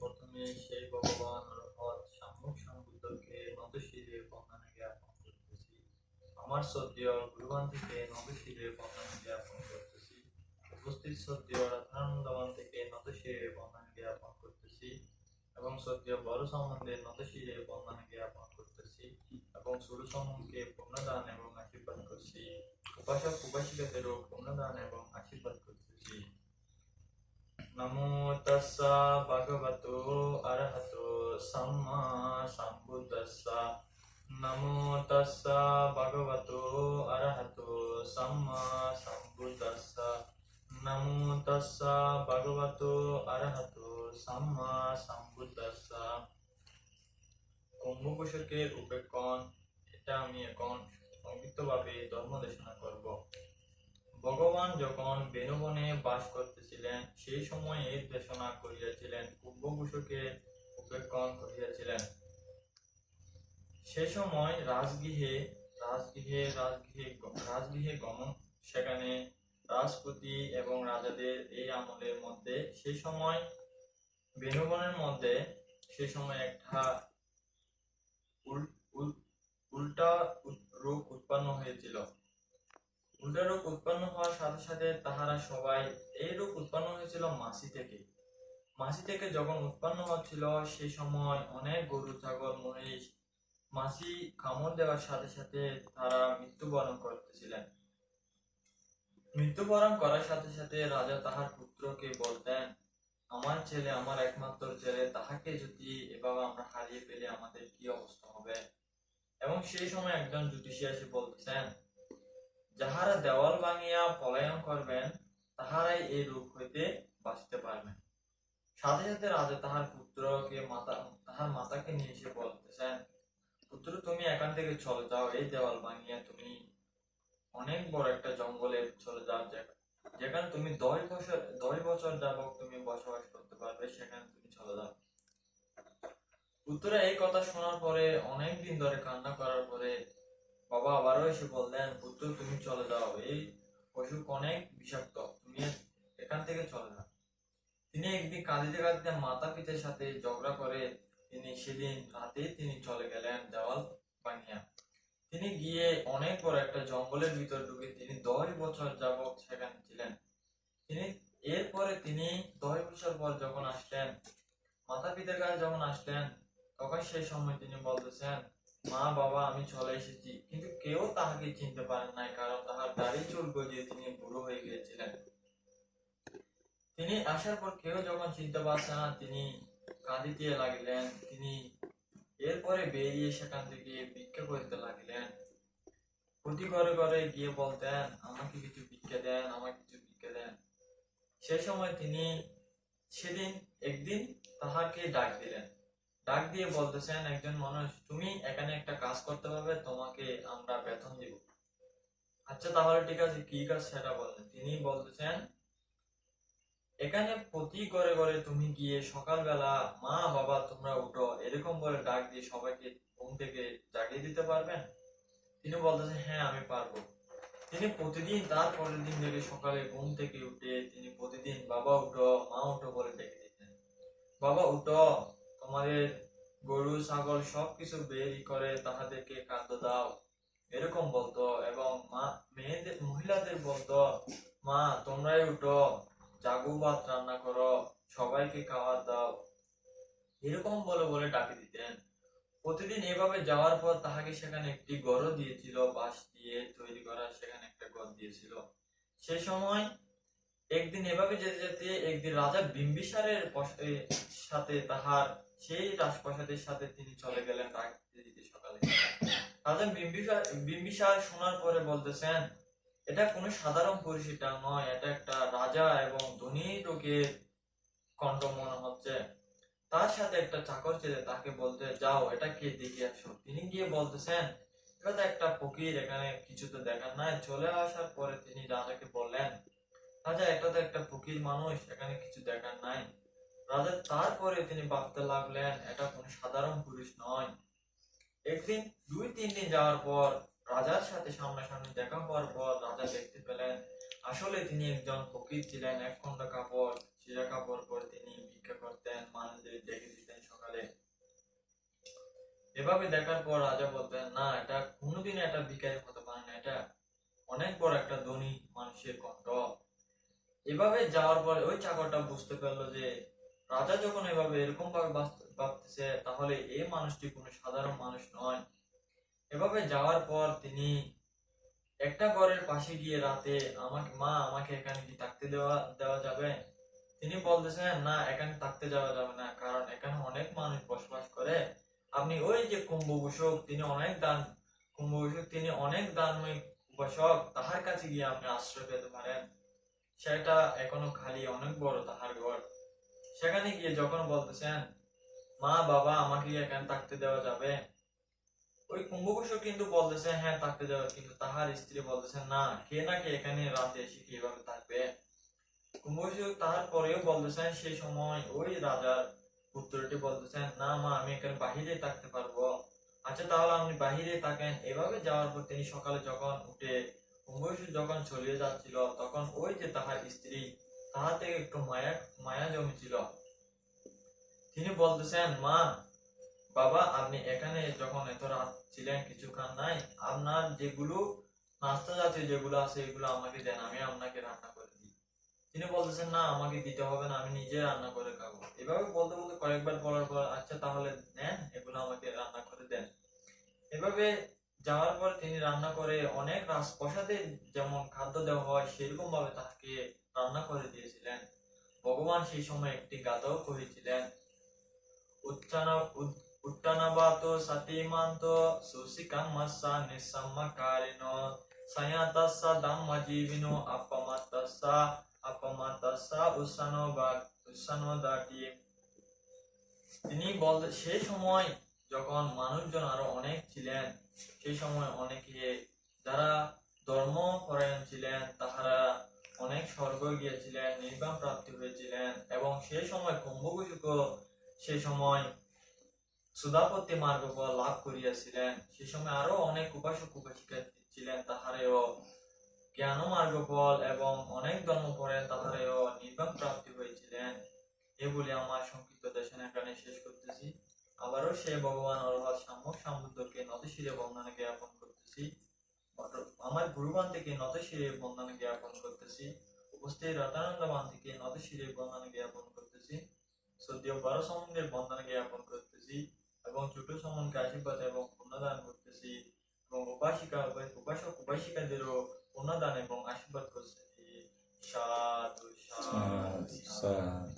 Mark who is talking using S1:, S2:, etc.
S1: প্রথমে সেই ভগবান অর্থাৎ সম্যক সম্বুদ্ধকে নতশিরে বন্দনা জ্ঞাপন করতেছি। আমার শ্রদ্ধেয় গুরুগণ থেকে নতশিরে বন্দনা জ্ঞাপন করতেছি। উপস্থিত শ্রদ্ধেয় রত্নানন্দগণ থেকে নতশিরে বন্দনা জ্ঞাপন করতেছি এবং শ্রদ্ধেয় বড় সম্বন্ধে নতশিরে বন্দনা জ্ঞাপন করতেছি এবং ছোট সম্বন্ধকে পুণ্যদান এবং আশীর্বাদ করছি। উপাসক উপাসিকাদেরও পুণ্যদান এবং আশীর্বাদ করতেছি। নমো তাস্সা ভগবতো অরহতো সাম্মা সম্বুদ্ধাস্সা। নমো তাস্সা ভগবতো অরহতো সাম্মা সম্বুদ্ধাস্সা। নমো তাস্সা ভগবতো অরহতো সাম্মা সম্বুদ্ধাস্সা। কুম্ভঘোষকের উপেক্ষণ, এটা আমি এখন সংক্ষিপ্তভাবে ধর্ম দেশনা করব। ভগবান যখন বেনুবনে বাস করতেছিলেন সেই সময় এই দেশনা করিয়াছিলেন, কুম্ভঘোষকের উপেক্ষণ করিয়াছিলেন। সেই সময় রাজগৃহে গমন, সেখানে রাজপুতি এবং রাজাদের এই আমলের মধ্যে সেই সময় বেনুবনের মধ্যে সেই সময় একটা উল্টা রোগ উৎপন্ন হয়েছিল। উল্টা রোগ উৎপন্ন হওয়ার সাথে সাথে তাহারা সবাই, এই রোগ উৎপন্ন হয়েছিল মাছি থেকে। মাছি থেকে যখন উৎপন্ন হচ্ছিল সেই সময় অনেক গরু ছাগল মহিষ মাছি কামড় দেওয়ার সাথে সাথে তারা মৃত্যুবরণ করতেছিলেন। মৃত্যুবরণ করার সাথে সাথে রাজা তাহার পুত্রকে বলতেন, আমার ছেলে, আমার একমাত্র ছেলে, তাহাকে যদি এভাবে আমরা হারিয়ে ফেলে আমাদের কি অবস্থা হবে। এবং সেই সময় একজন জ্যোতিষী এসে বলতেছেন, যাহারা দেওয়াল ভাঙিয়া পলায়ন করবেন তাহারাই এই রোগ হইতে বাঁচতে পারবেন। সাথে সাথে রাজা তাহার পুত্রকে তাহার মাতাকে নিয়ে এসে বলতেছেন, পুত্র তুমি এখান থেকে চলে যাও, এই দেওয়াল ভাঙিয়া তুমি অনেক বড় একটা জঙ্গলে চলে যাও, যেখানে তুমি 10 বছর যাবত তুমি বসবাস করতে পারবে, সেখানে তুমি চলে যাও। পুত্র এই কথা শোনার পরে অনেক দিন ধরে কান্না করার পরে বাবা আবারও এসে বললেন, পুত্র তুমি চলে যাও, এই অসুখ অনেক বিষাক্ত, তুমি এখান থেকে চলে যাও। তিনি একদিন কাঁদিতে কাঁদিতে মাতা পিতার সাথে ঝগড়া করে তিনি সেদিন রাতে তিনি চলে গেলেন দেওয়াল ভাঙিয়া। তিনি গিয়ে অনেক বড় একটা জঙ্গলের ভিতর ঢুকে তিনি 10 বছর যাবত সেখানে ছিলেন। এরপরে তিনি 10 বছর পর যখন আসলেন, মাতা পিতার কাছে যখন আসলেন, তখন সেই সময় তিনি বলতেছেন, মা বাবা আমি চলে এসেছি। কিন্তু কেউ তাহাকে চিনতে পারেন নাই, কারণ তাহার দাড়ি চুল গজিয়ে তিনি বুড়ো হয়ে গিয়েছিলেন। তিনি আসার পর কেউ যখন চিনতে পারছে না, তিনি কাঁদিতে লাগিলেন। তিনি এরপরে বেরিয়ে সেখান থেকে ভিক্ষা করতে লাগিলেন। প্রতি ঘরে ঘরে গিয়ে বলতেন, আমাকে কিছু ভিক্ষা দেন, আমাকে কিছু ভিক্ষা দেন। সেই সময় তিনি সেদিন একদিন তাহাকে ডাক দিলেন। ডাক দিয়ে বলতেছেন, একজন মানুষ, তুমি এখানে একটা কাজ করতে পারবে, তোমাকে আমরা বেতন দিব। আচ্ছা তাহলে ঠিক আছে, কি কাজ সেটা বলেন। তিনি বলতেছেন, এখানে প্রতি ঘরে ঘরে তুমি গিয়ে সকালবেলা মা বাবা তোমরা উঠো এরকম বলে ডাক দিয়ে সবাইকে ঘুম থেকে জাগিয়ে দিতে পারবেন। তিনি বলতেছেন, হ্যাঁ আমি পারবো। তিনি প্রতিদিন তার পরের দিন থেকে সকালে ঘুম থেকে উঠে তিনি প্রতিদিন বাবা উঠো মা উঠো বলে ডেকে দিতেন। বাবা উঠো, তোমাদের গরু ছাগল সবকিছু বেরি করে তাহাদেরকে খাদ্য দাও, এরকম বলতো। এবং মহিলাদের বলতো, মা তোমরাই উঠো, জাগু ভাত রান্না করো, সবাইকে খাবার দাও, এরকম বলে বলে ডাকে দিতেন। প্রতিদিন এভাবে যাওয়ার পর তাহাকে সেখানে একটি ঘরও দিয়েছিল, বাঁশ দিয়ে তৈরি করা, সেখানে একটা ঘর দিয়েছিল। সেই সময় একদিন এভাবে যেতে যেতে একদিন রাজা বিম্বিসারের সাথে তাহার সেই রাজপ্রাসাদের সাথে তিনি চলে গেলেন ডাকতে দিতে সকালে। রাজা বিম্বিসার শোনার পরে বলতেছেন, এটা কোনো সাধারণ পরিচিতা নয়, এটা একটা রাজা এবং ধনী লোকের কণ্ঠ মনে হচ্ছে। তার সাথে একটা চাকর ছিল, তাকে বলতে, যাও এটা কে দেখে আসো। তিনি গিয়ে বলতেছেন, এটা তো একটা ফকির, এখানে কিছু তো দেখার নাই। চলে আসার পরে তিনি রাজাকে বললেন, রাজা এটা তো একটা ফকির মানুষ, এখানে কিছু দেখার নাই। রাজা তারপরে তিনি ভাবতে লাগলেন, এটা কোনো সাধারণ পুরুষ নয়। একদিন 2-3 দিন যাওয়ার পর রাজার সাথে সামনাসামনি দেখা হওয়ার পর রাজা দেখতে পেলেন আসলে তিনি একজন ফকির ছিলেন। এক খন্ড কাপড়, ছিঁড়া কাপড় পরে তিনি ভিক্ষা করতেন, মানুষদের ডেকে দিতেন সকালে। এভাবে দেখার পর রাজা বলতেন, না, এটা কোনোদিন একটা ভিখারি হতে পারে না, এটা অনেক বড় একটা ধনী মানুষের কণ্ঠ। এভাবে যাওয়ার পরে ওই চাকরটা বুঝতে পারলো যে রাজা যখন এভাবে এরকম ভাবে ভাবতেছে, তাহলে এই মানুষটি কোনো সাধারণ মানুষ নয়। এভাবে যাওয়ার পর তিনি একটা ঘরের পাশে গিয়ে রাতে, আমাকে এখানে কি থাকতে দেওয়া দেওয়া যাবে? তিনি বলতেছেন, না, এখানে থাকতে যাওয়া যাবে না, কারণ এখানে অনেক মানুষ বসবাস করে। আপনি ওই যে কুম্ভভূষক, তিনি অনেক দানময় উপাসক, তাহার কাছে গিয়ে আপনি আশ্রয় পেতে পারেন। সেটা এখনো খালি, অনেক বড় তাহার ঘর। সেখানে গিয়ে যখন বলতেছেন, মা বাবা আমাকে এখানে থাকতে দেওয়া যাবে, ওই কুম্ভকর্ণ কিন্তু বলতেছে হ্যাঁ থাকতে যাবে, কিন্তু তাহার স্ত্রী বলতেছে না, কে না কে এখানে রাতে এসে কিভাবে থাকবে। কুম্ভকর্ণ তাহার পরেও বলতেছেন, সেই সময় ওই রাজার পুত্রটি বলতেছেন, না মা, আমি এখানে বাহিরে থাকতে পারবো। আচ্ছা, তাহলে আপনি বাহিরে থাকেন। এভাবে যাওয়ার পর তিনি সকালে যখন উঠে কুম্ভকর্ণ যখন চলে যাচ্ছিল, তখন ওই যে তাহার স্ত্রী, তাহার থেকে একটু মায়া মায়া জমেছিল। তিনি বলতেছেন, মা বাবা, আপনি এখানে যখন এত রাত ছিলেন, কিছু খান নাই, আপনার যেগুলো নাস্তা জাতীয় যেগুলো আছে এগুলো আমাকে দেন, আমি আপনাকে রান্না করে দিই। তিনি বলতেছেন, না, আমাকে দিতে হবে না, আমি নিজে রান্না করে খাবো। এভাবে বলতে বলতে কয়েকবার বলার পর, আচ্ছা তাহলে নেন, এগুলো আমাকে রান্না করে দেন। এভাবে যাওয়ার পর তিনি রান্না করে অনেক রাজপ্রাসাদে যেমন খাদ্য দেওয়া হয় সেরকম ভাবে তাকে রান্না করে দিয়েছিলেন। ভগবান সেই সময় একটি গাথাও করেছিলেন, উত্তানবাতো সতিমান্তো সুসিকাম্মস্সা নিঃসম্মকারিণো সয়াতস্সা ধম্মজীবিনো আপমাত্তস্সা উৎসানোদাটি। তিনি বলতে, সেই সময় যখন মানুষজন আরো অনেক ছিলেন, সেই সময় অনেকে যারা ধর্মপরায়ণ ছিলেন তাহারা অনেক স্বর্গ গিয়েছিলেন, নির্বাণ প্রাপ্তি হয়েছিলেন, এবং সেই সময় কুম্ভকর্ণ সেই সময় সুধাপত্তি মার্গ লাভ করিয়াছিলেন। সেই সময় আরো অনেক উপাসক উপাসিকা ছিলেন, তাহারেও জ্ঞান মার্গ ফল এবং অনেক ধর্মপরায়ণ তাহারেও নির্বাণ প্রাপ্তি হয়েছিলেন। এই বলে আমার সংক্ষিপ্ত দেশন এখানে শেষ করতেছি। আবারও সে ভগবান অরহৎ সাম্যক সম্বুদ্ধকে নতশিরে বন্দনা জ্ঞাপন করতেছি। আমার গুরুবান থেকে নতশিরে বন্দনা জ্ঞাপন করতেছি। উপস্থিত রতানন্দবান থেকে নতশিরে বন্দনা জ্ঞাপন করতেছি। সদ্য বড় সম্বন্ধের বন্দনা জ্ঞাপন করতেছি এবং ছোট সম্বন্ধকে আশীর্বাদ এবং পুণ্যদান করতেছি, এবং উপাসক উপাসিকাদেরও পুণ্যদান এবং আশীর্বাদ করতেছি। সাধু সাধু সাধু।